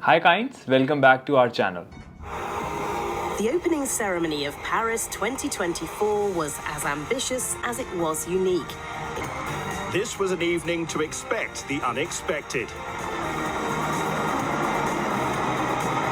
Hi Kinds, welcome back to our channel. The opening ceremony of Paris 2024 was as ambitious as it was unique. This was an evening to expect the unexpected.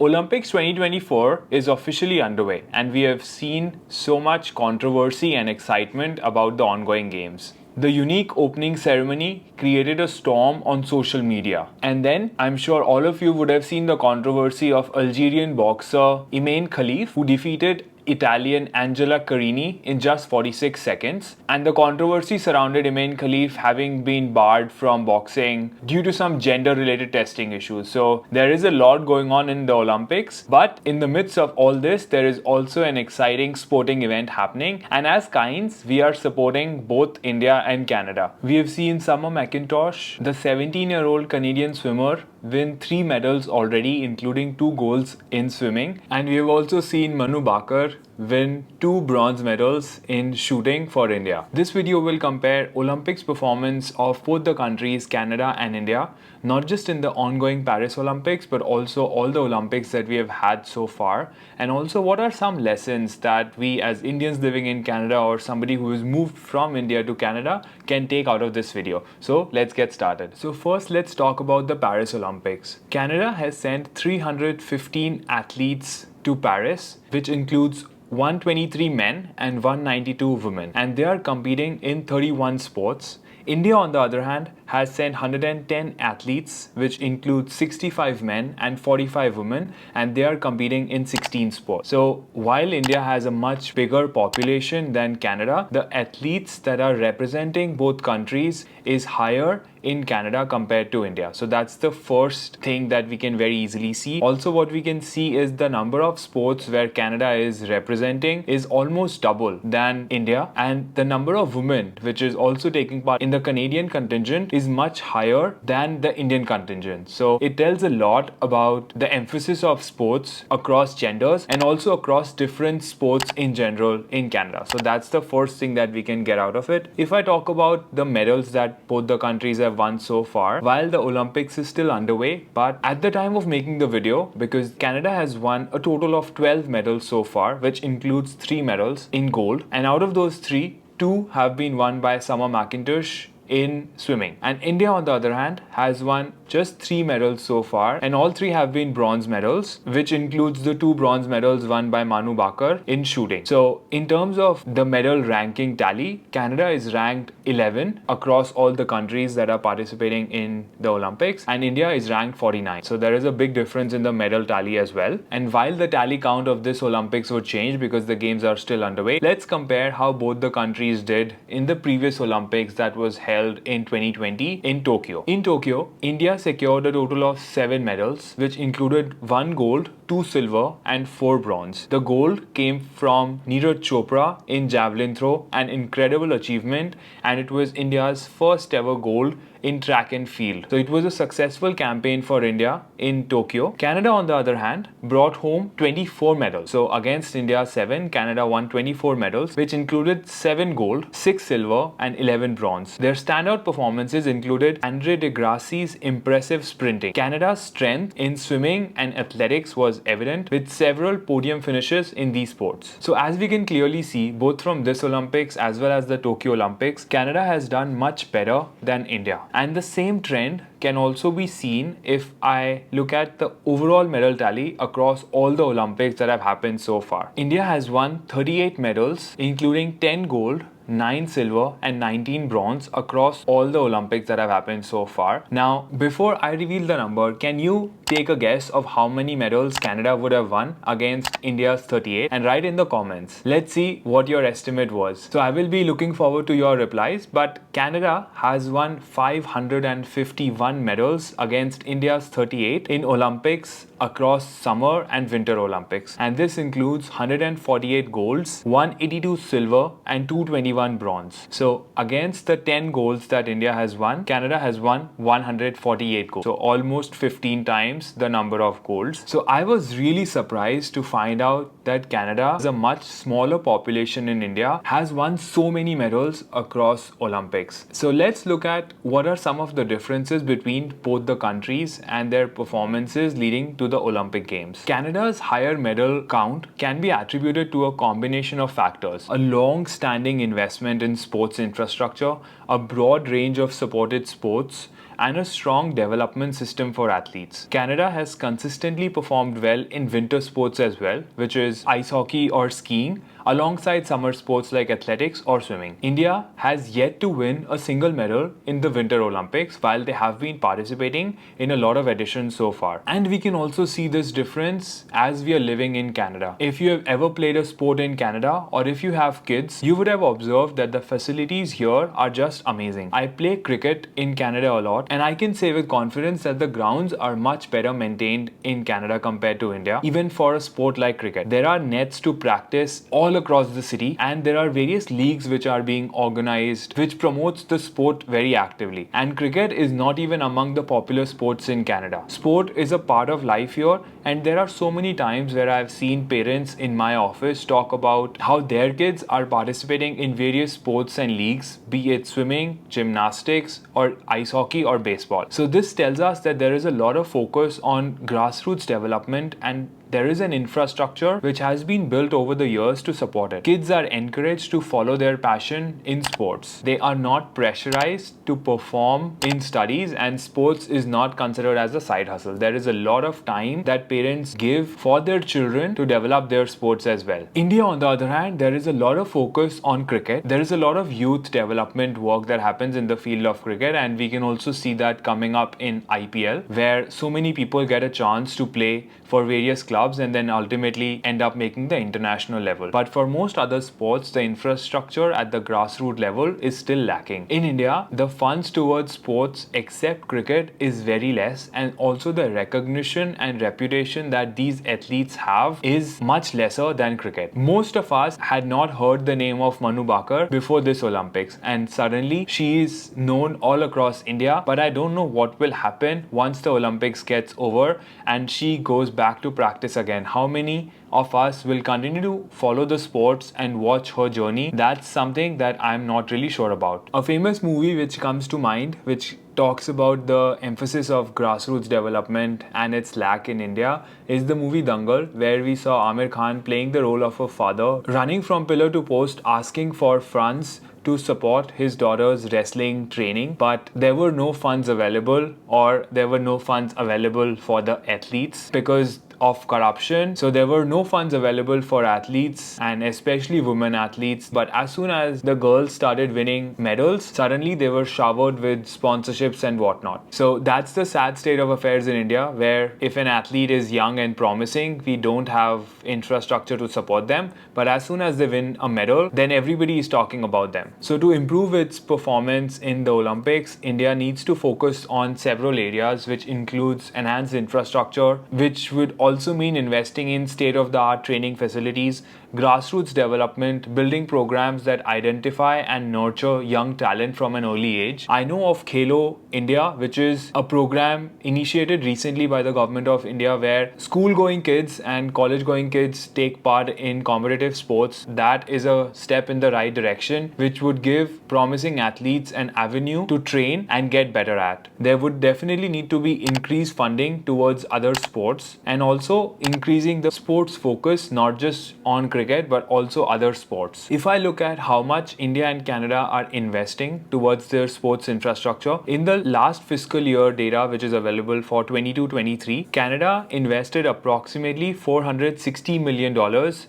Olympics 2024 is officially underway, and we have seen so much controversy and excitement about the ongoing games. The unique opening ceremony created a storm on social media. And then, I'm sure all of you would have seen the controversy of Algerian boxer Imane Khalif, who defeated Italian Angela Carini in just 46 seconds. And the controversy surrounded Imane Khalif having been barred from boxing due to some gender-related testing issues. So there is a lot going on in the Olympics. But in the midst of all this, there is also an exciting sporting event happening. And as Kinds, we are supporting both India and Canada. We have seen McIntosh, the 17-year-old Canadian swimmer, win 3 medals already, including 2 golds in swimming. And we have also seen Manu Bhaker win 2 bronze medals in shooting for India. This video will compare Olympics performance of both the countries, Canada and India, not just in the ongoing Paris Olympics, but also all the Olympics that we have had so far. And also, what are some lessons that we as Indians living in Canada or somebody who has moved from India to Canada can take out of this video. So let's get started. So first, let's talk about the Paris Olympics. Canada has sent 315 athletes to Paris, which includes 123 men and 192 women, and they are competing in 31 sports. India, on the other hand, has sent 110 athletes, which includes 65 men and 45 women, and they are competing in 16 sports. So while India has a much bigger population than Canada, the athletes that are representing both countries is higher in Canada compared to India. So that's the first thing that we can very easily see. Also, what we can see is the number of sports where Canada is representing is almost double than India, and the number of women which is also taking part in the Canadian contingent is much higher than the Indian contingent. So it tells a lot about the emphasis of sports across genders and also across different sports in general in Canada. So that's the first thing that we can get out of it. If I talk about the medals that both the countries have won so far, while the Olympics is still underway, but at the time of making the video, because Canada has won a total of 12 medals so far, which includes 3 medals in gold, and out of those 3, 2 have been won by McIntosh in swimming. And India, on the other hand, has won just 3 medals so far, and all 3 have been bronze medals, which includes the 2 bronze medals won by Manu Bhaker in shooting. So in terms of the medal ranking tally, Canada is ranked 11 across all the countries that are participating in the Olympics, and India is ranked 49. So there is a big difference in the medal tally as well. And while the tally count of this Olympics would change because the games are still underway, let's compare how both the countries did in the previous Olympics that was held in 2020 in Tokyo. In Tokyo, India secured a total of 7 medals, which included 1 gold, 2 silver and 4 bronze. The gold came from Neeraj Chopra in javelin throw, an incredible achievement, and it was India's first ever gold in track and field. So it was a successful campaign for India in Tokyo. Canada, on the other hand, brought home 24 medals. So against India 7, Canada won 24 medals, which included 7 gold, 6 silver and 11 bronze. Their standout performances included Andre de Grassi's impressive sprinting. Canada's strength in swimming and athletics was evident, with several podium finishes in these sports. So as we can clearly see, both from this Olympics as well as the Tokyo Olympics, Canada has done much better than India. And the same trend can also be seen if I look at the overall medal tally across all the Olympics that have happened so far. India has won 38 medals, including 10 gold, 9 silver and 19 bronze across all the Olympics that have happened so far. Now, before I reveal the number, can you take a guess of how many medals Canada would have won against India's 38? And write in the comments. Let's see what your estimate was. So I will be looking forward to your replies, but Canada has won 551 medals against India's 38 in Olympics across summer and winter Olympics. And this includes 148 golds, 182 silver and 221 bronze. So against the 10 golds that India has won, Canada has won 148 golds. So almost 15 times times the number of golds. So I was really surprised to find out that Canada has a much smaller population in India, has won so many medals across Olympics. So let's look at what are some of the differences between both the countries and their performances leading to the Olympic Games. Canada's higher medal count can be attributed to a combination of factors: a long-standing investment in sports infrastructure, a broad range of supported sports, and a strong development system for athletes. Canada has consistently performed well in winter sports as well, which is ice hockey or skiing, alongside summer sports like athletics or swimming. India has yet to win a single medal in the Winter Olympics, while they have been participating in a lot of editions so far. And we can also see this difference as we are living in Canada. If you have ever played a sport in Canada, or if you have kids, you would have observed that the facilities here are just amazing. I play cricket in Canada a lot, and I can say with confidence that the grounds are much better maintained in Canada compared to India, even for a sport like cricket. There are nets to practice all across the city, and there are various leagues which are being organized, which promotes the sport very actively. And cricket is not even among the popular sports in Canada. Sport is a part of life here, and there are so many times where I've seen parents in my office talk about how their kids are participating in various sports and leagues, be it swimming, gymnastics, or ice hockey or baseball. So this tells us that there is a lot of focus on grassroots development, and there is an infrastructure which has been built over the years to support it. Kids are encouraged to follow their passion in sports. They are not pressurized to perform in studies, and sports is not considered as a side hustle. There is a lot of time that parents give for their children to develop their sports as well. India, on the other hand, there is a lot of focus on cricket. There is a lot of youth development work that happens in the field of cricket, and we can also see that coming up in IPL, where so many people get a chance to play for various clubs and then ultimately end up making the international level. But for most other sports, the infrastructure at the grassroots level is still lacking. In India, the funds towards sports except cricket is very less, and also the recognition and reputation that these athletes have is much lesser than cricket. Most of us had not heard the name of Manu Bhaker before this Olympics, and suddenly she is known all across India. But I don't know what will happen once the Olympics gets over and she goes back to practice again. How many of us will continue to follow the sports and watch her journey? That's something that I'm not really sure about. A famous movie which comes to mind, which talks about the emphasis of grassroots development and its lack in India, is the movie Dangal, where we saw Amir Khan playing the role of a father, running from pillar to post, asking for funds to support his daughter's wrestling training, but there were no funds available, or there were no funds available for the athletes because of corruption. So there were no funds available for athletes, and especially women athletes. But as soon as the girls started winning medals, suddenly they were showered with sponsorships and whatnot. So that's the sad state of affairs in India, where if an athlete is young and promising, we don't have infrastructure to support them. But as soon as they win a medal, then everybody is talking about them. So to improve its performance in the Olympics, India needs to focus on several areas, which includes enhanced infrastructure, which would also mean investing in state-of-the-art training facilities, grassroots development, building programs that identify and nurture young talent from an early age. I know of Khelo India, which is a program initiated recently by the government of India, where school-going kids and college-going kids take part in competitive sports. That is a step in the right direction, which would give promising athletes an avenue to train and get better at. There would definitely need to be increased funding towards other sports, and also increasing the sports focus, not just on cricket but also other sports. If I look at how much India and Canada are investing towards their sports infrastructure, in the last fiscal year data, which is available for 22-23, Canada invested approximately $460 million,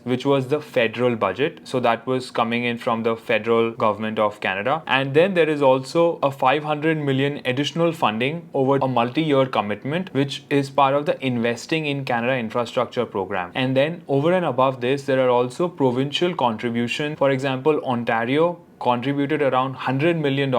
which was the federal budget. So that was coming in from the federal government of Canada. And then there is also a $500 million additional funding over a multi-year commitment, which is part of the Investing in Canada Infrastructure program. And then over and above this, there are also provincial contributions. For example, Ontario contributed around $100 million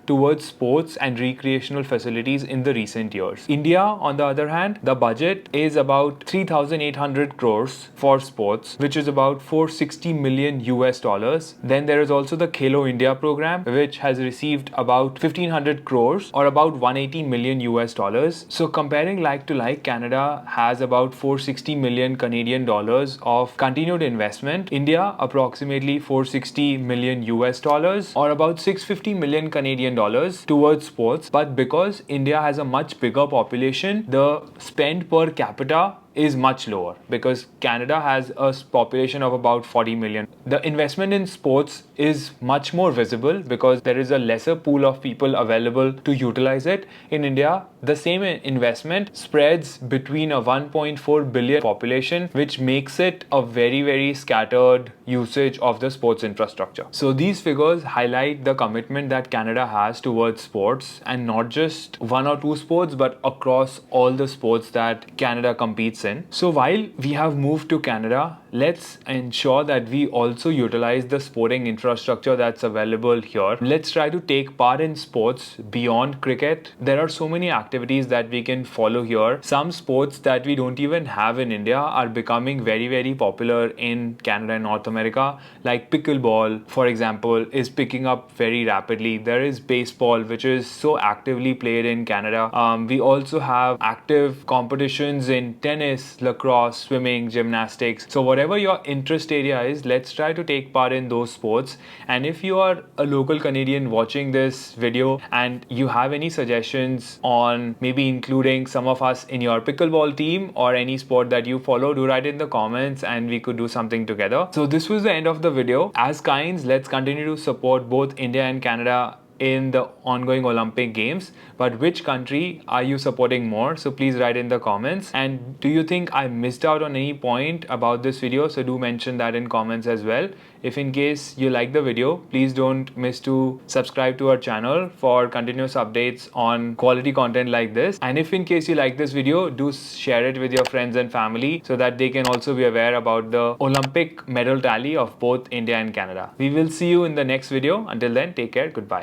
towards sports and recreational facilities in the recent years. India, on the other hand, the budget is about 3,800 crores for sports, which is about 460 million US dollars. Then there is also the Khelo India program, which has received about 1,500 crores or about 180 million US dollars. So comparing like to like, Canada has about 460 million Canadian dollars of continued investment. India, approximately 460 million US dollars or about 650 million Canadian dollars towards sports. But because India has a much bigger population, the spend per capita is much lower because Canada has a population of about 40 million. The investment in sports is much more visible because there is a lesser pool of people available to utilize it. In India, the same investment spreads between a 1.4 billion population, which makes it a very scattered usage of the sports infrastructure. So these figures highlight the commitment that Canada has towards sports, and not just one or two sports, but across all the sports that Canada competes in. So while we have moved to Canada, let's ensure that we also utilize the sporting infrastructure that's available here. Let's try to take part in sports beyond cricket. There are so many activities that we can follow here. Some sports that we don't even have in India are becoming very popular in Canada and North America, like pickleball, for example, is picking up very rapidly. There is baseball, which is so actively played in Canada. We also have active competitions in tennis, lacrosse, swimming, gymnastics. So whatever your interest area is, let's try to take part in those sports. And if you are a local Canadian watching this video and you have any suggestions on maybe including some of us in your pickleball team or any sport that you follow, do write in the comments and we could do something together. So this was the end of the video. As Cainds, let's continue to support both India and Canada in the ongoing Olympic Games. But which country are you supporting more? So please write in the comments. And do you think I missed out on any point about this video? So do mention that in comments as well. If in case you like the video, please don't miss to subscribe to our channel for continuous updates on quality content like this. And if in case you like this video, do share it with your friends and family so that they can also be aware about the Olympic medal tally of both India and Canada. We will see you in the next video. Until then, take care. Goodbye.